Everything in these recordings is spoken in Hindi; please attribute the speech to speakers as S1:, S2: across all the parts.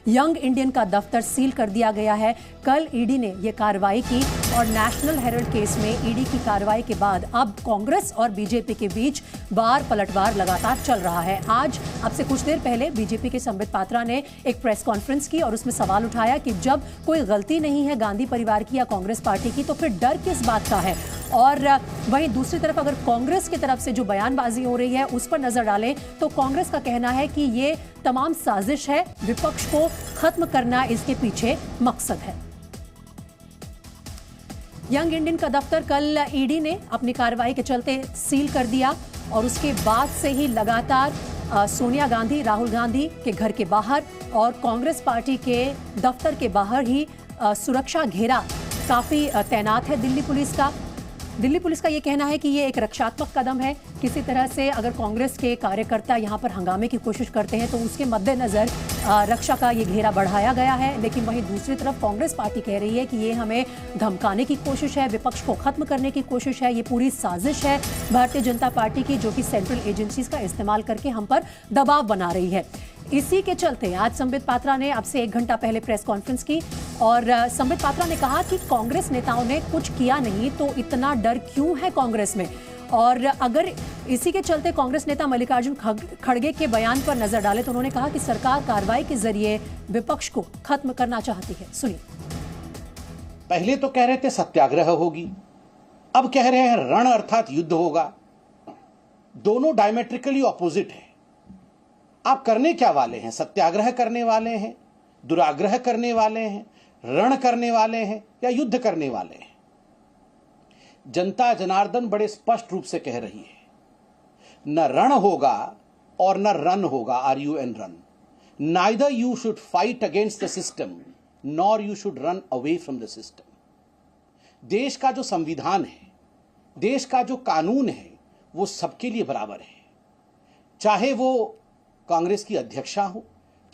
S1: यंग इंडियन का दफ्तर सील कर दिया गया है। कल ईडी ने यह कार्रवाई की और नेशनल हेराल्ड केस में ईडी की कार्रवाई के बाद अब कांग्रेस और बीजेपी के बीच बार पलटवार लगातार चल रहा है। आज अब से कुछ देर पहले बीजेपी के संबित पात्रा ने एक प्रेस कॉन्फ्रेंस की और उसमें सवाल उठाया कि जब कोई गलती नहीं है गांधी परिवार की या कांग्रेस पार्टी की तो फिर डर किस बात का है। और वहीं दूसरी तरफ अगर कांग्रेस की तरफ से जो बयानबाजी हो रही है उस पर नजर डालें तो कांग्रेस का कहना है कि ये तमाम साजिश है, विपक्ष को खत्म करना इसके पीछे मकसद है। यंग इंडियन का दफ्तर कल ईडी ने अपनी कार्रवाई के चलते सील कर दिया और उसके बाद से ही लगातार सोनिया गांधी, राहुल गांधी के घर के बाहर और कांग्रेस पार्टी के दफ्तर के बाहर ही सुरक्षा घेरा काफी तैनात है दिल्ली पुलिस का। दिल्ली पुलिस का ये कहना है कि ये एक रक्षात्मक कदम है। किसी तरह से अगर कांग्रेस के कार्यकर्ता यहाँ पर हंगामे की कोशिश करते हैं तो उसके मद्देनजर रक्षा का ये घेरा बढ़ाया गया है। लेकिन वहीं दूसरी तरफ कांग्रेस पार्टी कह रही है कि ये हमें धमकाने की कोशिश है, विपक्ष को खत्म करने की कोशिश है, ये पूरी साजिश है भारतीय जनता पार्टी की, जो कि सेंट्रल एजेंसीज का इस्तेमाल करके हम पर दबाव बना रही है। इसी के चलते आज संबित पात्रा ने अब से 1 घंटा पहले प्रेस कॉन्फ्रेंस की और संबित पात्रा ने कहा कि कांग्रेस नेताओं ने कुछ किया नहीं तो इतना डर क्यों है कांग्रेस में। और अगर इसी के चलते कांग्रेस नेता मल्लिकार्जुन खड़गे के बयान पर नजर डाले तो उन्होंने कहा कि सरकार कार्रवाई के जरिए विपक्ष को खत्म करना चाहती है। सुनिए।
S2: पहले तो कह रहे थे सत्याग्रह होगी, अब कह रहे हैं रण अर्थात युद्ध होगा। दोनों डायमेट्रिकली ऑपोजिट है। आप करने क्या वाले हैं? सत्याग्रह करने वाले हैं, दुराग्रह करने वाले हैं, रण करने वाले हैं या युद्ध करने वाले हैं? जनता जनार्दन बड़े स्पष्ट रूप से कह रही है, न रण होगा और न रन होगा, RUN run. Neither you should fight against the system nor you should run away from the system. देश का जो संविधान है, देश का जो कानून है, वो सबके लिए बराबर है। चाहे वो कांग्रेस की अध्यक्षा हो,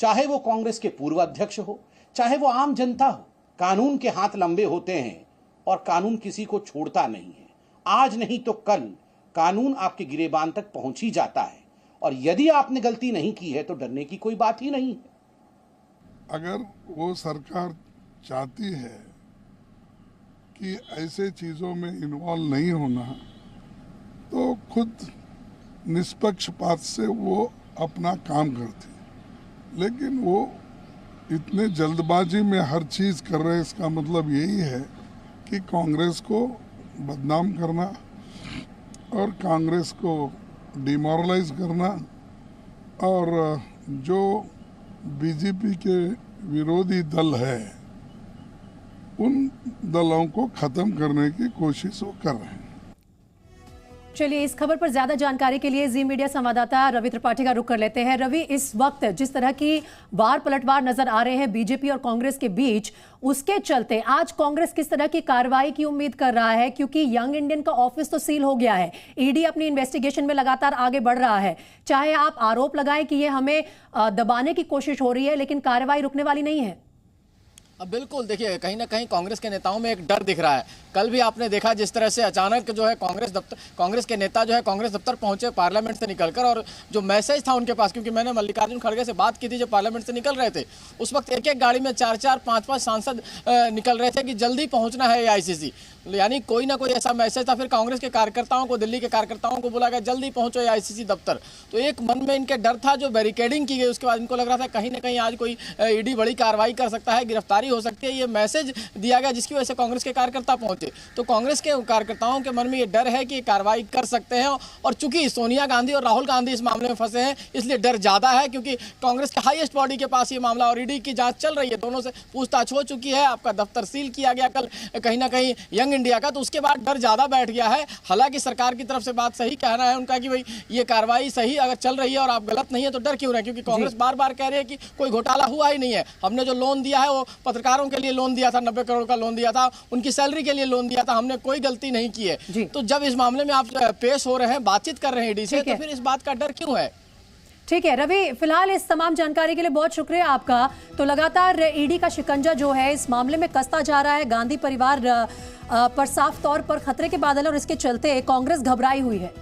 S2: चाहे वो कांग्रेस के पूर्व अध्यक्ष हो, चाहे वो आम जनता हो, कानून के हाथ लंबे होते हैं और कानून किसी को छोड़ता नहीं है। आज नहीं तो कल कानून आपके गिरेबान तक पहुंच ही जाता है और यदि आपने गलती नहीं की है तो डरने की कोई बात ही नहीं है।
S3: अगर वो सरकार चाहती है कि ऐसे चीजों में इन्वॉल्व नहीं होना तो खुद निष्पक्षपात से वो अपना काम करती, लेकिन वो इतने जल्दबाजी में हर चीज कर रहे हैं। इसका मतलब यही है कि कांग्रेस को बदनाम करना और कांग्रेस को डिमोरलाइज करना और जो बीजेपी के विरोधी दल है उन दलों को खत्म करने की कोशिश वो कर रहे हैं।
S1: चलिए, इस खबर पर ज्यादा जानकारी के लिए जी मीडिया संवाददाता रवि त्रिपाठी का रुख कर लेते हैं। रवि, इस वक्त जिस तरह की वार पलटवार नजर आ रहे हैं बीजेपी और कांग्रेस के बीच, उसके चलते आज कांग्रेस किस तरह की कार्रवाई की उम्मीद कर रहा है? क्योंकि यंग इंडियन का ऑफिस तो सील हो गया है, ईडी अपनी इन्वेस्टिगेशन में लगातार आगे बढ़ रहा है। चाहे आप आरोप लगाएं कि ये हमें दबाने की कोशिश हो रही है, लेकिन कार्रवाई रुकने वाली नहीं है।
S4: बिल्कुल, देखिए कहीं ना कहीं कांग्रेस के नेताओं में एक डर दिख रहा है। कल भी आपने देखा जिस तरह से अचानक जो है कांग्रेस के नेता जो है कांग्रेस दफ्तर पहुंचे पार्लियामेंट से निकलकर, और जो मैसेज था उनके पास, क्योंकि मैंने मल्लिकार्जुन खड़गे से बात की थी जब पार्लियामेंट से निकल रहे थे, उस वक्त एक एक गाड़ी में 4-4, 5-5 सांसद निकल रहे थे कि जल्दी पहुंचना है AICC। यानी कोई ना कोई ऐसा मैसेज था। फिर कांग्रेस के कार्यकर्ताओं को, दिल्ली के कार्यकर्ताओं को बोला गया जल्दी पहुंचो AICC दफ्तर। तो एक मन में इनके डर था, जो बैरिकेडिंग की गई उसके बाद इनको लग रहा था कहीं ना कहीं आज कोई ईडी बड़ी कार्रवाई कर सकता है, गिरफ्तारी हो सकती है। ये मैसेज दिया गया जिसकी वजह से कांग्रेस के कार्यकर्ता पहुंचे। तो कांग्रेस के कार्यकर्ताओं के मन में ये डर है कि कार्रवाई कर सकते हैं, और चूंकि सोनिया गांधी और राहुल गांधी इस मामले में फंसे हैं इसलिए डर ज्यादा है, क्योंकि कांग्रेस के हाईएस्ट बॉडी के पास ये मामला और ईडी की जांच चल रही है, दोनों से पूछताछ हो चुकी है। आपका दफ्तर सील किया गया कल कहीं ना कहीं यंग इंडिया का, तो उसके बाद डर ज्यादा बैठ गया है। हालांकि सरकार की तरफ से बात सही कहना है उनका कि भाई ये कार्रवाई सही अगर चल रही है और आप गलत नहीं है तो डर क्यों रहे, क्योंकि कांग्रेस बार बार कह रही है कि कोई घोटाला हुआ ही नहीं है। हमने जो लोन दिया है वो पत्रकारों के लिए लोन दिया था, 90 करोड़ का लोन दिया था, उनकी सैलरी के लिए लोन दिया था, हमने कोई गलती नहीं की है। तो जब इस मामले में आप पेश हो रहे हैं, बातचीत कर रहे हैं ईडी से, तो फिर इस बात का डर क्यों है?
S1: ठीक है रवि, फिलहाल इस तमाम जानकारी के लिए बहुत शुक्रिया आपका। तो लगातार ईडी का शिकंजा जो है इस मामले में कसता जा रहा है, गांधी परिवार पर साफ तौर पर खतरे के बादल, और इसके चलते कांग्रेस घबराई हुई है।